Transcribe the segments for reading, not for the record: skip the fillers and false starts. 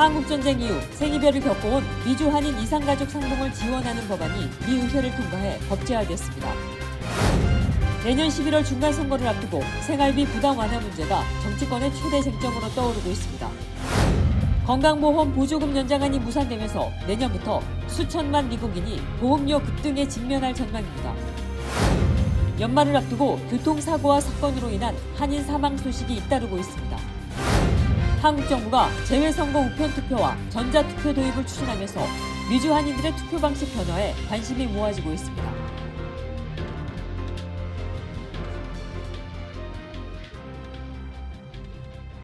한국전쟁 이후 생이별을 겪어온 미주 한인 이산가족 상봉을 지원하는 법안이 미 의회를 통과해 법제화됐습니다. 내년 11월 중간선거를 앞두고 생활비 부담 완화 문제가 정치권의 최대 쟁점으로 떠오르고 있습니다. 건강보험 보조금 연장안이 무산되면서 내년부터 수천만 미국인이 보험료 급등에 직면할 전망입니다. 연말을 앞두고 교통사고와 사건으로 인한 한인 사망 소식이 잇따르고 있습니다. 한국 정부가 재외선거 우편투표와 전자투표 도입을 추진하면서 미주 한인들의 투표 방식 변화에 관심이 모아지고 있습니다.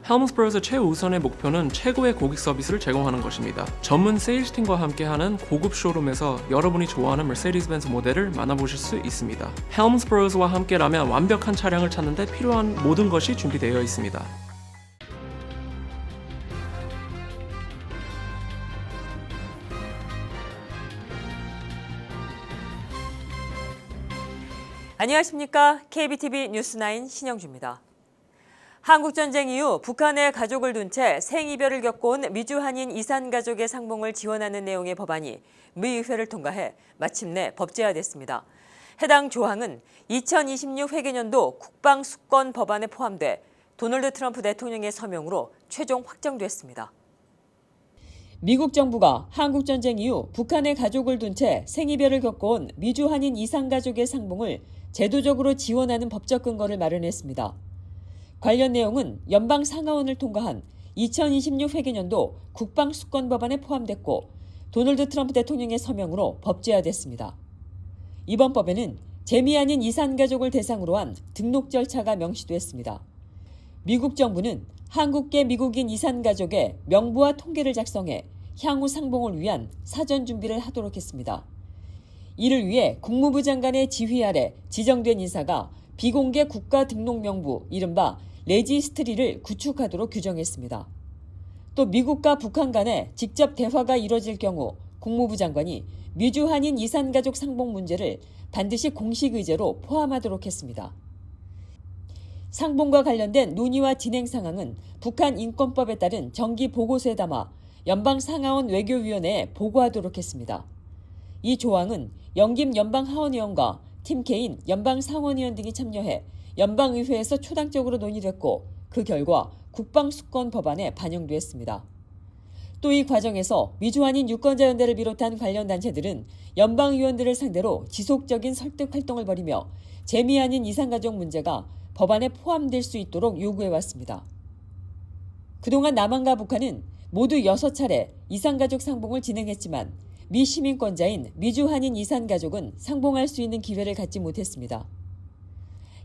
헬무스버그의 최우선의 목표는 최고의 고객 서비스를 제공하는 것입니다. 전문 세일즈팀과 함께하는 고급 쇼룸에서 여러분이 좋아하는 머세디스 벤츠 모델을 만나보실 수 있습니다. 헬무스버그와 함께라면 완벽한 차량을 찾는 데 필요한 모든 것이 준비되어 있습니다. 안녕하십니까? KBTV 뉴스9 신영주입니다. 한국전쟁 이후 북한의 가족을 둔 채 생이별을 겪어온 미주 한인 이산가족의 상봉을 지원하는 내용의 법안이 미 의회를 통과해 마침내 법제화됐습니다. 해당 조항은 2026 회계년도 국방수권 법안에 포함돼 도널드 트럼프 대통령의 서명으로 최종 확정됐습니다. 미국 정부가 한국전쟁 이후 북한의 가족을 둔 채 생이별을 겪어온 미주 한인 이산가족의 상봉을 제도적으로 지원하는 법적 근거를 마련했습니다. 관련 내용은 연방 상하원을 통과한 2026 회계년도 국방수권 법안에 포함됐고 도널드 트럼프 대통령의 서명으로 법제화됐습니다. 이번 법에는 재미 아닌 이산가족을 대상으로 한 등록 절차가 명시됐습니다. 미국 정부는 한국계 미국인 이산가족의 명부와 통계를 작성해 향후 상봉을 위한 사전 준비를 하도록 했습니다. 이를 위해 국무부 장관의 지휘 아래 지정된 인사가 비공개 국가등록명부, 이른바 레지스트리를 구축하도록 규정했습니다. 또 미국과 북한 간에 직접 대화가 이뤄질 경우 국무부 장관이 미주 한인 이산가족 상봉 문제를 반드시 공식 의제로 포함하도록 했습니다. 상봉과 관련된 논의와 진행 상황은 북한 인권법에 따른 정기 보고서에 담아 연방 상하원 외교위원회에 보고하도록 했습니다. 이 조항은 영김 연방하원의원과 팀 케인 연방상원의원 등이 참여해 연방의회에서 초당적으로 논의됐고 그 결과 국방수권 법안에 반영됐습니다. 또 이 과정에서 미주한인 유권자연대를 비롯한 관련 단체들은 연방의원들을 상대로 지속적인 설득 활동을 벌이며 재미 아닌 이산가족 문제가 법안에 포함될 수 있도록 요구해왔습니다. 그동안 남한과 북한은 모두 6차례 이산가족 상봉을 진행했지만 미 시민권자인 미주 한인 이산가족은 상봉할 수 있는 기회를 갖지 못했습니다.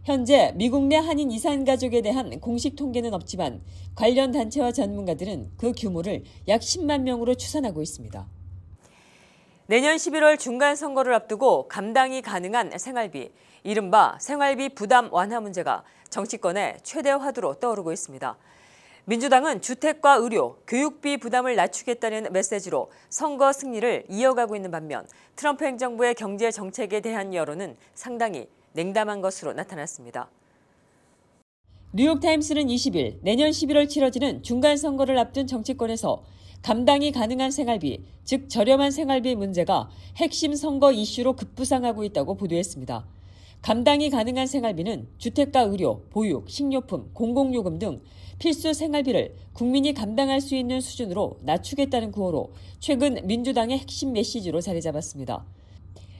현재 미국 내 한인 이산가족에 대한 공식 통계는 없지만 관련 단체와 전문가들은 그 규모를 약 10만 명으로 추산하고 있습니다. 내년 11월 중간선거를 앞두고 감당이 가능한 생활비, 이른바 생활비 부담 완화 문제가 정치권의 최대 화두로 떠오르고 있습니다. 민주당은 주택과 의료, 교육비 부담을 낮추겠다는 메시지로 선거 승리를 이어가고 있는 반면 트럼프 행정부의 경제 정책에 대한 여론은 상당히 냉담한 것으로 나타났습니다. 뉴욕타임스는 20일 내년 11월 치러지는 중간선거를 앞둔 정치권에서 감당이 가능한 생활비, 즉 저렴한 생활비 문제가 핵심 선거 이슈로 급부상하고 있다고 보도했습니다. 감당이 가능한 생활비는 주택과 의료, 보육, 식료품, 공공요금 등 필수 생활비를 국민이 감당할 수 있는 수준으로 낮추겠다는 구호로 최근 민주당의 핵심 메시지로 자리 잡았습니다.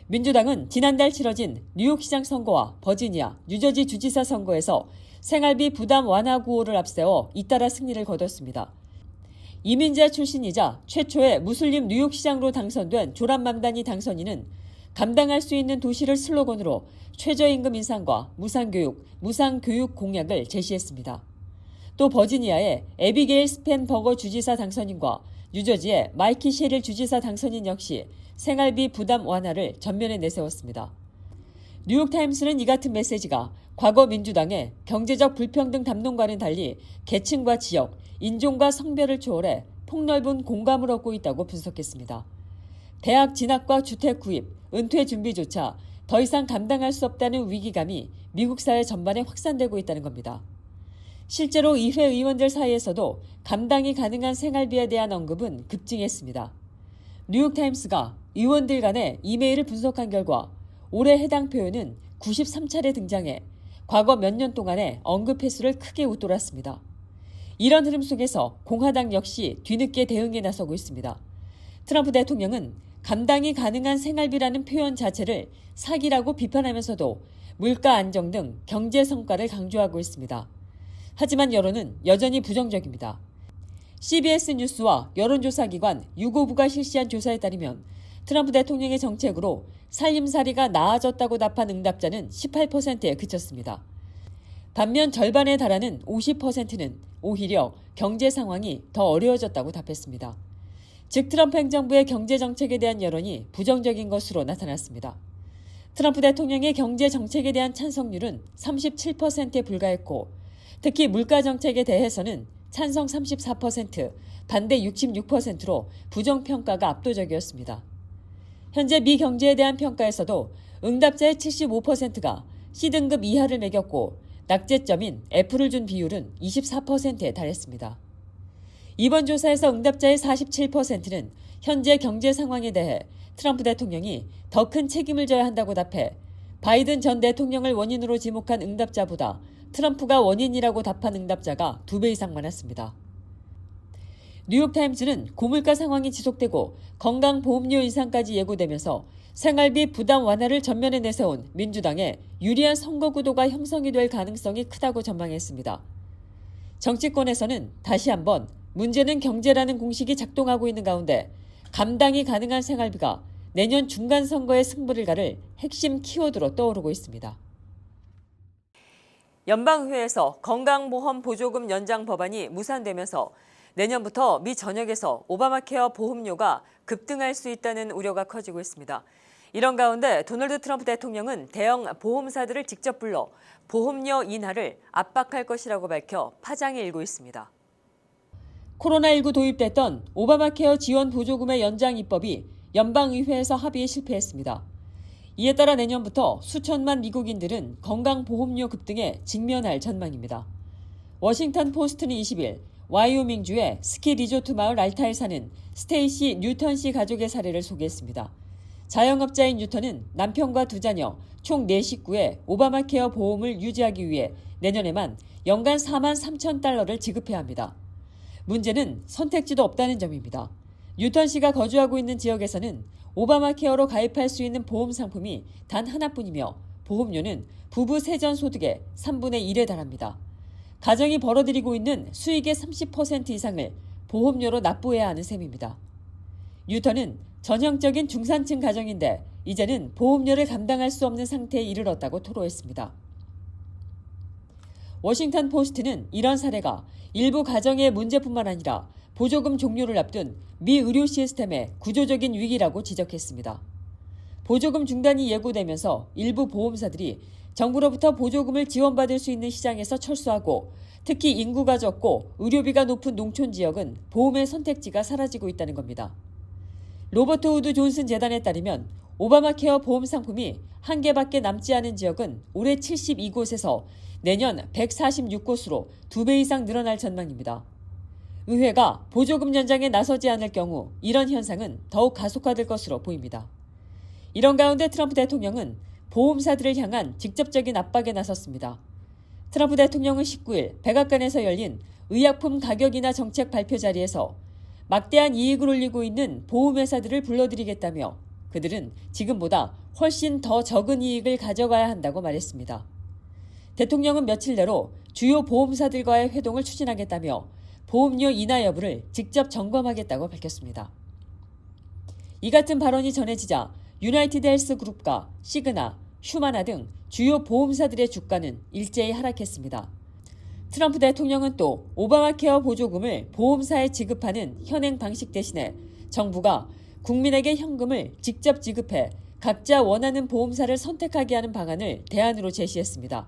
민주당은 지난달 치러진 뉴욕시장 선거와 버지니아, 뉴저지 주지사 선거에서 생활비 부담 완화 구호를 앞세워 잇따라 승리를 거뒀습니다. 이민자 출신이자 최초의 무슬림 뉴욕시장으로 당선된 조람 맘다니 당선인은 감당할 수 있는 도시를 슬로건으로 최저임금 인상과 무상교육, 무상교육 공약을 제시했습니다. 또 버지니아의 에비게일 스펜버거 주지사 당선인과 뉴저지의 마이키 셰릴 주지사 당선인 역시 생활비 부담 완화를 전면에 내세웠습니다. 뉴욕타임스는 이 같은 메시지가 과거 민주당의 경제적 불평등 담론과는 달리 계층과 지역, 인종과 성별을 초월해 폭넓은 공감을 얻고 있다고 분석했습니다. 대학 진학과 주택 구입, 은퇴 준비조차 더 이상 감당할 수 없다는 위기감이 미국 사회 전반에 확산되고 있다는 겁니다. 실제로 의회 의원들 사이에서도 감당이 가능한 생활비에 대한 언급은 급증했습니다. 뉴욕타임스가 의원들 간의 이메일을 분석한 결과 올해 해당 표현은 93차례 등장해 과거 몇 년 동안의 언급 횟수를 크게 웃돌았습니다. 이런 흐름 속에서 공화당 역시 뒤늦게 대응에 나서고 있습니다. 트럼프 대통령은 감당이 가능한 생활비라는 표현 자체를 사기라고 비판하면서도 물가 안정 등 경제 성과를 강조하고 있습니다. 하지만 여론은 여전히 부정적입니다. CBS 뉴스와 여론조사기관 유고부가 실시한 조사에 따르면 트럼프 대통령의 정책으로 살림살이가 나아졌다고 답한 응답자는 18%에 그쳤습니다. 반면 절반에 달하는 50%는 오히려 경제 상황이 더 어려워졌다고 답했습니다. 즉 트럼프 행정부의 경제 정책에 대한 여론이 부정적인 것으로 나타났습니다. 트럼프 대통령의 경제 정책에 대한 찬성률은 37%에 불과했고 특히 물가 정책에 대해서는 찬성 34%, 반대 66%로 부정평가가 압도적이었습니다. 현재 미 경제에 대한 평가에서도 응답자의 75%가 C등급 이하를 매겼고 낙제점인 F를 준 비율은 24%에 달했습니다. 이번 조사에서 응답자의 47%는 현재 경제 상황에 대해 트럼프 대통령이 더 큰 책임을 져야 한다고 답해 바이든 전 대통령을 원인으로 지목한 응답자보다 트럼프가 원인이라고 답한 응답자가 2배 이상 많았습니다. 뉴욕타임즈는 고물가 상황이 지속되고 건강보험료 인상까지 예고되면서 생활비 부담 완화를 전면에 내세운 민주당의 유리한 선거 구도가 형성이 될 가능성이 크다고 전망했습니다. 정치권에서는 다시 한번 문제는 경제라는 공식이 작동하고 있는 가운데 감당이 가능한 생활비가 내년 중간 선거의 승부를 가를 핵심 키워드로 떠오르고 있습니다. 연방의회에서 건강보험 보조금 연장 법안이 무산되면서 내년부터 미 전역에서 오바마 케어 보험료가 급등할 수 있다는 우려가 커지고 있습니다. 이런 가운데 도널드 트럼프 대통령은 대형 보험사들을 직접 불러 보험료 인하를 압박할 것이라고 밝혀 파장이 일고 있습니다. 코로나19 도입됐던 오바마 케어 지원 보조금의 연장 입법이 연방의회에서 합의에 실패했습니다. 이에 따라 내년부터 수천만 미국인들은 건강보험료 급등에 직면할 전망입니다. 워싱턴 포스트는 20일 와이오밍주의 스키 리조트 마을 알타에 사는 스테이시 뉴턴 씨 가족의 사례를 소개했습니다. 자영업자인 뉴턴은 남편과 2자녀 총 4식구의 오바마 케어 보험을 유지하기 위해 내년에만 연간 4만 3천 달러를 지급해야 합니다. 문제는 선택지도 없다는 점입니다. 뉴턴 씨가 거주하고 있는 지역에서는 오바마 케어로 가입할 수 있는 보험 상품이 단 하나뿐이며 보험료는 부부 세전 소득의 3분의 1에 달합니다. 가정이 벌어들이고 있는 수익의 30% 이상을 보험료로 납부해야 하는 셈입니다. 뉴턴은 전형적인 중산층 가정인데 이제는 보험료를 감당할 수 없는 상태에 이르렀다고 토로했습니다. 워싱턴 포스트는 이런 사례가 일부 가정의 문제뿐만 아니라 보조금 종료를 앞둔 미 의료 시스템의 구조적인 위기라고 지적했습니다. 보조금 중단이 예고되면서 일부 보험사들이 정부로부터 보조금을 지원받을 수 있는 시장에서 철수하고 특히 인구가 적고 의료비가 높은 농촌 지역은 보험의 선택지가 사라지고 있다는 겁니다. 로버트 우드 존슨 재단에 따르면 오바마 케어 보험 상품이 한 개밖에 남지 않은 지역은 올해 72곳에서 내년 146곳으로 2배 이상 늘어날 전망입니다. 의회가 보조금 연장에 나서지 않을 경우 이런 현상은 더욱 가속화될 것으로 보입니다. 이런 가운데 트럼프 대통령은 보험사들을 향한 직접적인 압박에 나섰습니다. 트럼프 대통령은 19일 백악관에서 열린 의약품 가격 인하 정책 발표 자리에서 막대한 이익을 올리고 있는 보험회사들을 불러들이겠다며 그들은 지금보다 훨씬 더 적은 이익을 가져가야 한다고 말했습니다. 대통령은 며칠 내로 주요 보험사들과의 회동을 추진하겠다며 보험료 인하 여부를 직접 점검하겠다고 밝혔습니다. 이 같은 발언이 전해지자 유나이티드 헬스 그룹과 시그나, 휴마나 등 주요 보험사들의 주가는 일제히 하락했습니다. 트럼프 대통령은 또 오바마 케어 보조금을 보험사에 지급하는 현행 방식 대신에 정부가 국민에게 현금을 직접 지급해 각자 원하는 보험사를 선택하게 하는 방안을 대안으로 제시했습니다.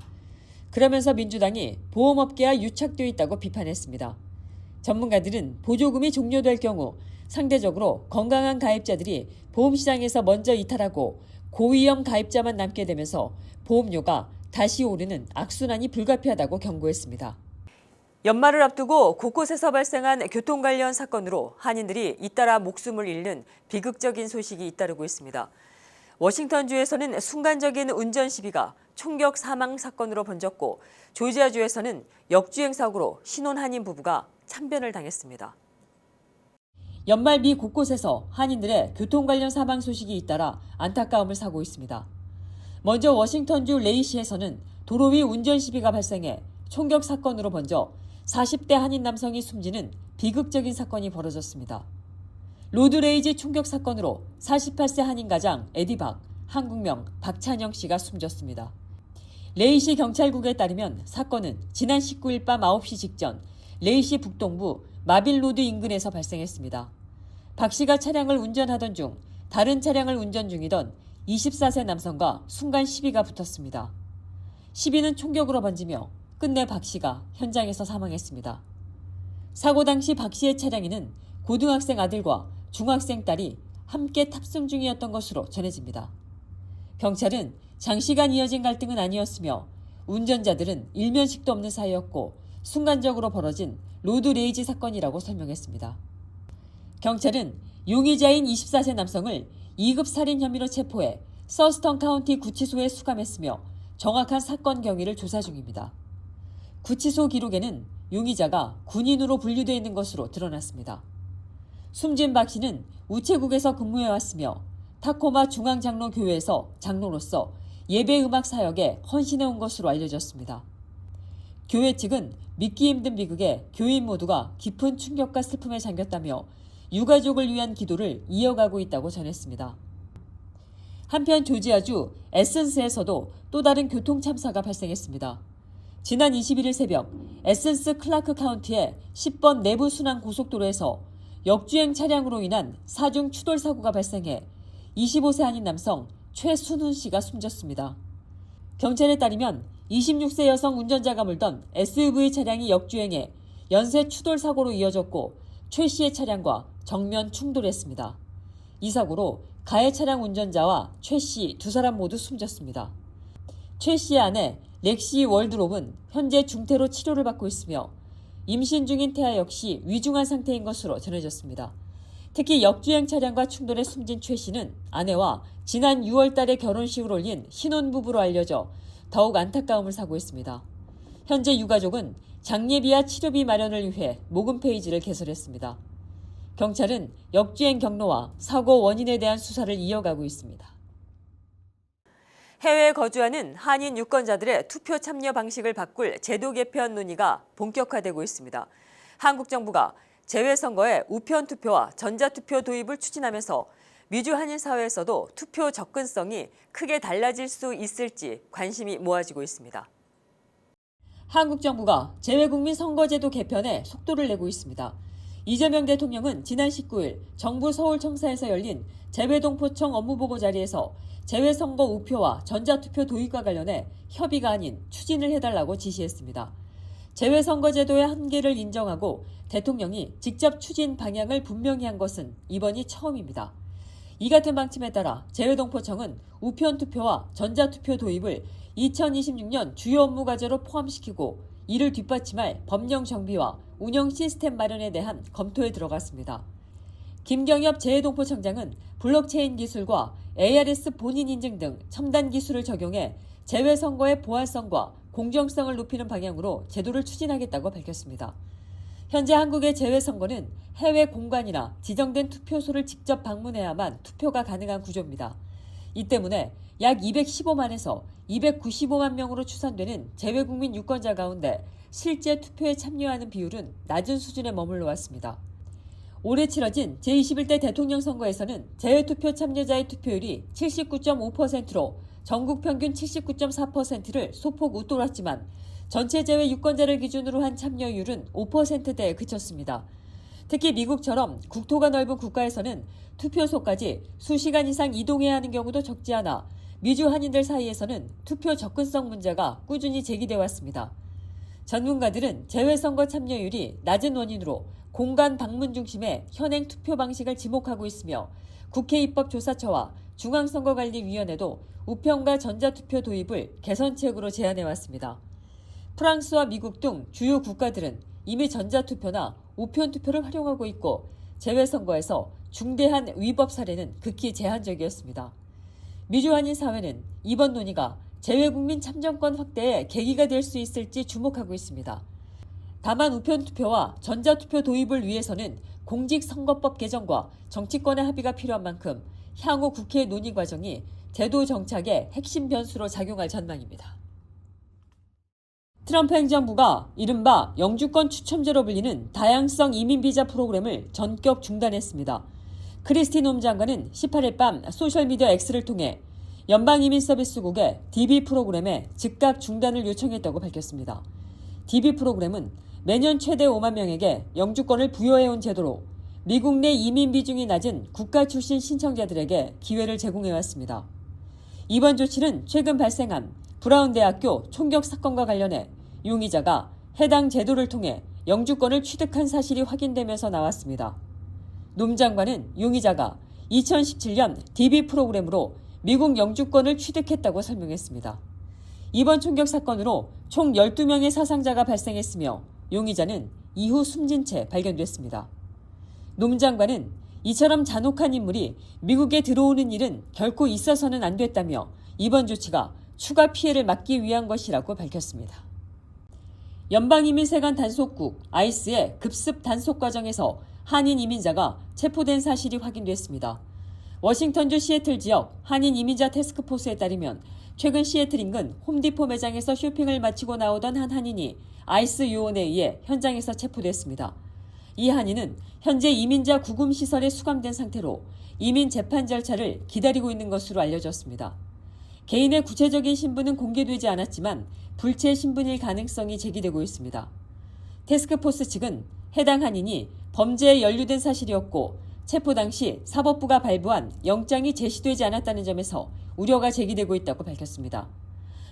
그러면서 민주당이 보험업계와 유착되어 있다고 비판했습니다. 전문가들은 보조금이 종료될 경우 상대적으로 건강한 가입자들이 보험시장에서 먼저 이탈하고 고위험 가입자만 남게 되면서 보험료가 다시 오르는 악순환이 불가피하다고 경고했습니다. 연말을 앞두고 곳곳에서 발생한 교통 관련 사건으로 한인들이 잇따라 목숨을 잃는 비극적인 소식이 잇따르고 있습니다. 워싱턴주에서는 순간적인 운전 시비가 총격 사망 사건으로 번졌고 조지아주에서는 역주행 사고로 신혼 한인 부부가 참변을 당했습니다. 연말 미 곳곳에서 한인들의 교통 관련 사망 소식이 잇따라 안타까움을 사고 있습니다. 먼저 워싱턴주 레이시에서는 도로 위 운전 시비가 발생해 총격 사건으로 번져 40대 한인 남성이 숨지는 비극적인 사건이 벌어졌습니다. 로드레이지 총격 사건으로 48세 한인 가장 에디박, 한국명 박찬영 씨가 숨졌습니다. 레이시 경찰국에 따르면 사건은 지난 19일 밤 9시 직전 레이시 북동부 마빌로드 인근에서 발생했습니다. 박 씨가 차량을 운전하던 중 다른 차량을 운전 중이던 24세 남성과 순간 시비가 붙었습니다. 시비는 총격으로 번지며 끝내 박 씨가 현장에서 사망했습니다. 사고 당시 박 씨의 차량에는 고등학생 아들과 중학생 딸이 함께 탑승 중이었던 것으로 전해집니다. 경찰은 장시간 이어진 갈등은 아니었으며 운전자들은 일면식도 없는 사이였고 순간적으로 벌어진 로드레이지 사건이라고 설명했습니다. 경찰은 용의자인 24세 남성을 2급 살인 혐의로 체포해 서스턴 카운티 구치소에 수감했으며 정확한 사건 경위를 조사 중입니다. 구치소 기록에는 용의자가 군인으로 분류되어 있는 것으로 드러났습니다. 숨진 박 씨는 우체국에서 근무해왔으며 타코마 중앙장로교회에서 장로로서 예배음악 사역에 헌신해온 것으로 알려졌습니다. 교회 측은 믿기 힘든 비극에 교인 모두가 깊은 충격과 슬픔에 잠겼다며 유가족을 위한 기도를 이어가고 있다고 전했습니다. 한편 조지아주 에센스에서도 또 다른 교통 참사가 발생했습니다. 지난 21일 새벽 에센스 클라크 카운티의 10번 내부 순환 고속도로에서 역주행 차량으로 인한 사중 추돌 사고가 발생해 25세 한인 남성 최순훈 씨가 숨졌습니다. 경찰에 따르면 26세 여성 운전자가 몰던 SUV 차량이 역주행해 연쇄 추돌 사고로 이어졌고 최 씨의 차량과 정면 충돌했습니다. 이 사고로 가해 차량 운전자와 최 씨 두 사람 모두 숨졌습니다. 최 씨의 아내 렉시 월드롭은 현재 중태로 치료를 받고 있으며 임신 중인 태아 역시 위중한 상태인 것으로 전해졌습니다. 특히 역주행 차량과 충돌에 숨진 최 씨는 아내와 지난 6월 달에 결혼식을 올린 신혼부부로 알려져 더욱 안타까움을 사고 있습니다. 현재 유가족은 장례비와 치료비 마련을 위해 모금 페이지를 개설했습니다. 경찰은 역주행 경로와 사고 원인에 대한 수사를 이어가고 있습니다. 해외에 거주하는 한인 유권자들의 투표 참여 방식을 바꿀 제도 개편 논의가 본격화되고 있습니다. 한국 정부가 재외선거에 우편 투표와 전자투표 도입을 추진하면서 미주 한인 사회에서도 투표 접근성이 크게 달라질 수 있을지 관심이 모아지고 있습니다. 한국 정부가 재외국민 선거제도 개편에 속도를 내고 있습니다. 이재명 대통령은 지난 19일 정부 서울청사에서 열린 재외동포청 업무보고 자리에서 재외선거 우표와 전자투표 도입과 관련해 협의가 아닌 추진을 해달라고 지시했습니다. 재외선거제도의 한계를 인정하고 대통령이 직접 추진 방향을 분명히 한 것은 이번이 처음입니다. 이 같은 방침에 따라 재외동포청은 우편투표와 전자투표 도입을 2026년 주요 업무 과제로 포함시키고 이를 뒷받침할 법령 정비와 운영 시스템 마련에 대한 검토에 들어갔습니다. 김경엽 재외동포청장은 블록체인 기술과 ARS 본인 인증 등 첨단 기술을 적용해 재외선거의 보안성과 공정성을 높이는 방향으로 제도를 추진하겠다고 밝혔습니다. 현재 한국의 재외선거는 해외 공관이나 지정된 투표소를 직접 방문해야만 투표가 가능한 구조입니다. 이 때문에 약 215만에서 295만 명으로 추산되는 재외국민 유권자 가운데 실제 투표에 참여하는 비율은 낮은 수준에 머물러 왔습니다. 올해 치러진 제21대 대통령 선거에서는 재외투표 참여자의 투표율이 79.5%로 전국 평균 79.4%를 소폭 웃돌았지만 전체 재외 유권자를 기준으로 한 참여율은 5%대에 그쳤습니다. 특히 미국처럼 국토가 넓은 국가에서는 투표소까지 수시간 이상 이동해야 하는 경우도 적지 않아 미주 한인들 사이에서는 투표 접근성 문제가 꾸준히 제기돼 왔습니다. 전문가들은 재외선거 참여율이 낮은 원인으로 공간 방문 중심의 현행 투표 방식을 지목하고 있으며 국회 입법조사처와 중앙선거관리위원회도 우편과 전자투표 도입을 개선책으로 제안해왔습니다. 프랑스와 미국 등 주요 국가들은 이미 전자투표나 우편투표를 활용하고 있고 재외선거에서 중대한 위법 사례는 극히 제한적이었습니다. 미주 한인 사회는 이번 논의가 재외국민 참정권 확대에 계기가 될 수 있을지 주목하고 있습니다. 다만 우편투표와 전자투표 도입을 위해서는 공직선거법 개정과 정치권의 합의가 필요한 만큼 향후 국회 논의 과정이 제도 정착의 핵심 변수로 작용할 전망입니다. 트럼프 행정부가 이른바 영주권 추첨제로 불리는 다양성 이민비자 프로그램을 전격 중단했습니다. 크리스티 놈 장관은 18일 밤 소셜미디어 X를 통해 연방이민서비스국의 DB 프로그램의 즉각 중단을 요청했다고 밝혔습니다. DB 프로그램은 매년 최대 5만 명에게 영주권을 부여해온 제도로 미국 내 이민 비중이 낮은 국가 출신 신청자들에게 기회를 제공해왔습니다. 이번 조치는 최근 발생한 브라운 대학교 총격 사건과 관련해 용의자가 해당 제도를 통해 영주권을 취득한 사실이 확인되면서 나왔습니다. 놈 장관은 용의자가 2017년 DB 프로그램으로 미국 영주권을 취득했다고 설명했습니다. 이번 총격 사건으로 총 12명의 사상자가 발생했으며 용의자는 이후 숨진 채 발견됐습니다. 놈 장관은 이처럼 잔혹한 인물이 미국에 들어오는 일은 결코 있어서는 안 됐다며 이번 조치가 추가 피해를 막기 위한 것이라고 밝혔습니다. 연방이민세관 단속국 ICE의 급습 단속 과정에서 한인 이민자가 체포된 사실이 확인됐습니다. 워싱턴주 시애틀 지역 한인 이민자 태스크포스에 따르면 최근 시애틀 인근 홈디포 매장에서 쇼핑을 마치고 나오던 한 한인이 ICE 요원에 의해 현장에서 체포됐습니다. 이 한인은 현재 이민자 구금시설에 수감된 상태로 이민 재판 절차를 기다리고 있는 것으로 알려졌습니다. 개인의 구체적인 신분은 공개되지 않았지만 불체 신분일 가능성이 제기되고 있습니다. 태스크포스 측은 해당 한인이 범죄에 연루된 사실이었고 체포 당시 사법부가 발부한 영장이 제시되지 않았다는 점에서 우려가 제기되고 있다고 밝혔습니다.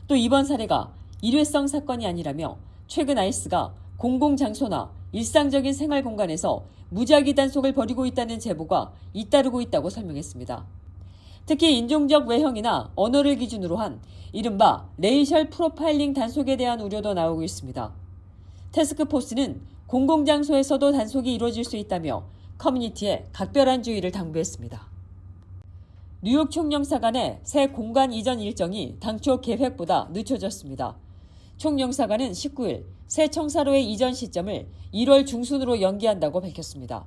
또 이번 사례가 일회성 사건이 아니라며 최근 ICE가 공공장소나 일상적인 생활 공간에서 무작위 단속을 벌이고 있다는 제보가 잇따르고 있다고 설명했습니다. 특히 인종적 외형이나 언어를 기준으로 한 이른바 레이셜 프로파일링 단속에 대한 우려도 나오고 있습니다. 태스크포스는 공공장소에서도 단속이 이루어질 수 있다며 커뮤니티에 각별한 주의를 당부했습니다. 뉴욕 총영사관의 새 공간 이전 일정이 당초 계획보다 늦춰졌습니다. 총영사관은 19일 새 청사로의 이전 시점을 1월 중순으로 연기한다고 밝혔습니다.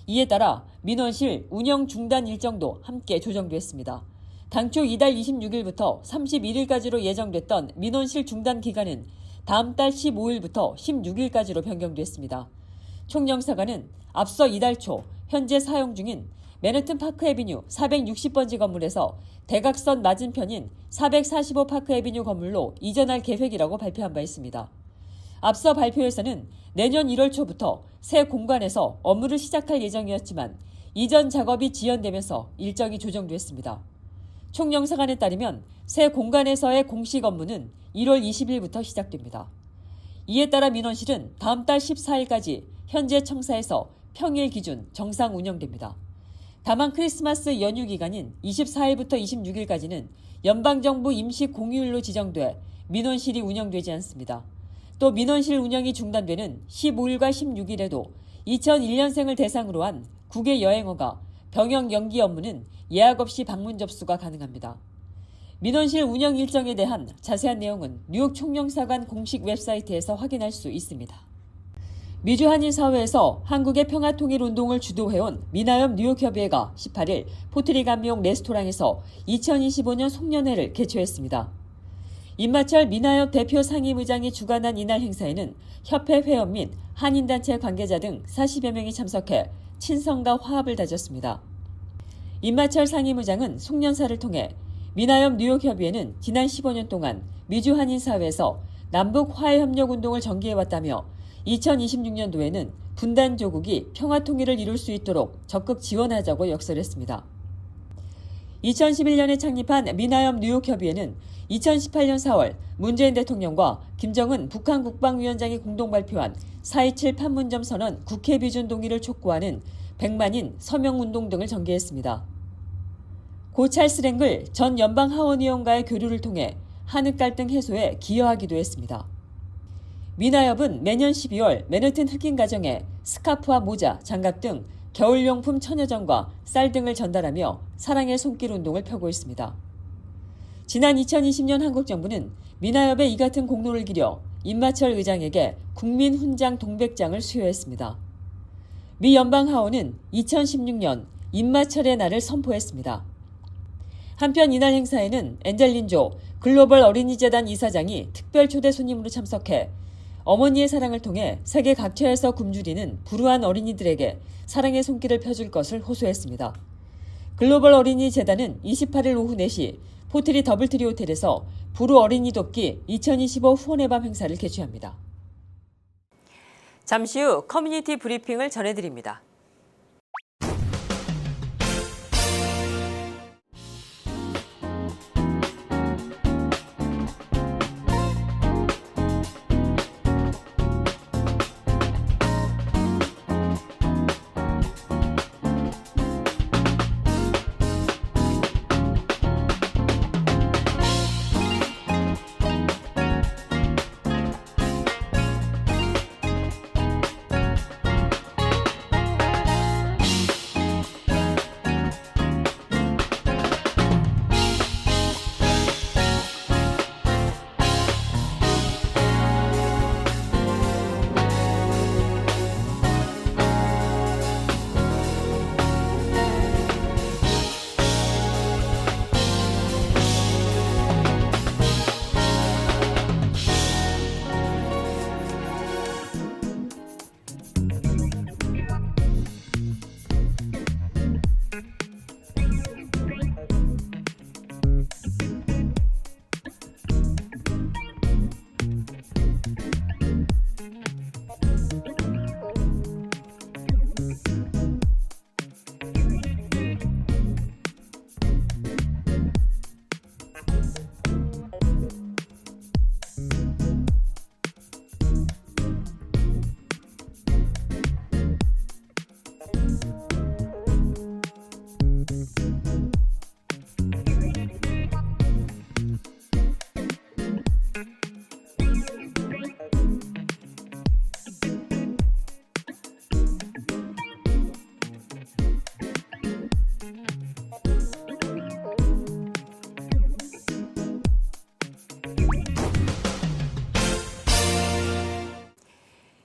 이에 따라 민원실 운영 중단 일정도 함께 조정됐습니다. 당초 이달 26일부터 31일까지로 예정됐던 민원실 중단 기간은 다음 달 15일부터 16일까지로 변경됐습니다. 총영사관은 앞서 이달 초 현재 사용 중인 맨해튼 파크 애비뉴 460번지 건물에서 대각선 맞은편인 445 파크 애비뉴 건물로 이전할 계획이라고 발표한 바 있습니다. 앞서 발표에서는 내년 1월 초부터 새 공간에서 업무를 시작할 예정이었지만 이전 작업이 지연되면서 일정이 조정됐습니다. 총영사관에 따르면 새 공간에서의 공식 업무는 1월 20일부터 시작됩니다. 이에 따라 민원실은 다음 달 14일까지 현재 청사에서 평일 기준 정상 운영됩니다. 다만 크리스마스 연휴 기간인 24일부터 26일까지는 연방정부 임시 공휴일로 지정돼 민원실이 운영되지 않습니다. 또 민원실 운영이 중단되는 15일과 16일에도 2001년생을 대상으로 한 국외 여행어가 병역 연기 업무는 예약 없이 방문 접수가 가능합니다. 민원실 운영 일정에 대한 자세한 내용은 뉴욕 총영사관 공식 웹사이트에서 확인할 수 있습니다. 미주 한인 사회에서 한국의 평화통일 운동을 주도해온 미나엽 뉴욕협의회가 18일 포트리감용 레스토랑에서 2025년 송년회를 개최했습니다. 임마철 미나엽 대표 상임의장이 주관한 이날 행사에는 협회 회원 및 한인단체 관계자 등 40여 명이 참석해 친선과 화합을 다졌습니다. 임마철 상임의장은 송년사를 통해 미나엽 뉴욕협의회는 지난 15년 동안 미주 한인 사회에서 남북 화해협력운동을 전개해왔다며 2026년도에는 분단 조국이 평화통일을 이룰 수 있도록 적극 지원하자고 역설했습니다. 2011년에 창립한 미나엽 뉴욕협의회는 2018년 4월 문재인 대통령과 김정은 북한 국방위원장이 공동 발표한 4.27 판문점 선언 국회 비준 동의를 촉구하는 100만인 서명운동 등을 전개했습니다. 고 찰스 랭글 전 연방 하원의원과의 교류를 통해 한일 갈등 해소에 기여하기도 했습니다. 미나엽은 매년 12월 맨해튼 흑인 가정에 스카프와 모자, 장갑 등 겨울용품 1000여 점과 쌀 등을 전달하며 사랑의 손길 운동을 펴고 있습니다. 지난 2020년 한국 정부는 미나엽의 이 같은 공로를 기려 임마철 의장에게 국민훈장 동백장을 수여했습니다. 미 연방하원은 2016년 임마철의 날을 선포했습니다. 한편 이날 행사에는 앤젤린조 글로벌 어린이재단 이사장이 특별 초대 손님으로 참석해 어머니의 사랑을 통해 세계 각처에서 굶주리는 불우한 어린이들에게 사랑의 손길을 펴줄 것을 호소했습니다. 글로벌 어린이재단은 28일 오후 4시 포트리 더블트리 호텔에서 불우 어린이 돕기 2025 후원의 밤 행사를 개최합니다. 잠시 후 커뮤니티 브리핑을 전해드립니다.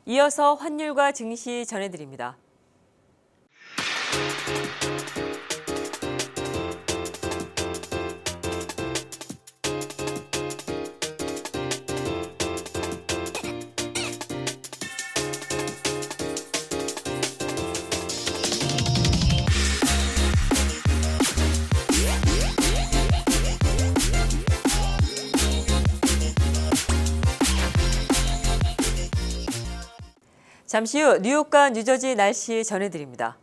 이어서 환율과 증시 전해드립니다. 잠시 후 뉴욕과 뉴저지 날씨 전해드립니다.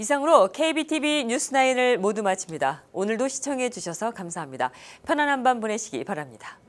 이상으로 KBTV 뉴스9을 모두 마칩니다. 오늘도 시청해 주셔서 감사합니다. 편안한 밤 보내시기 바랍니다.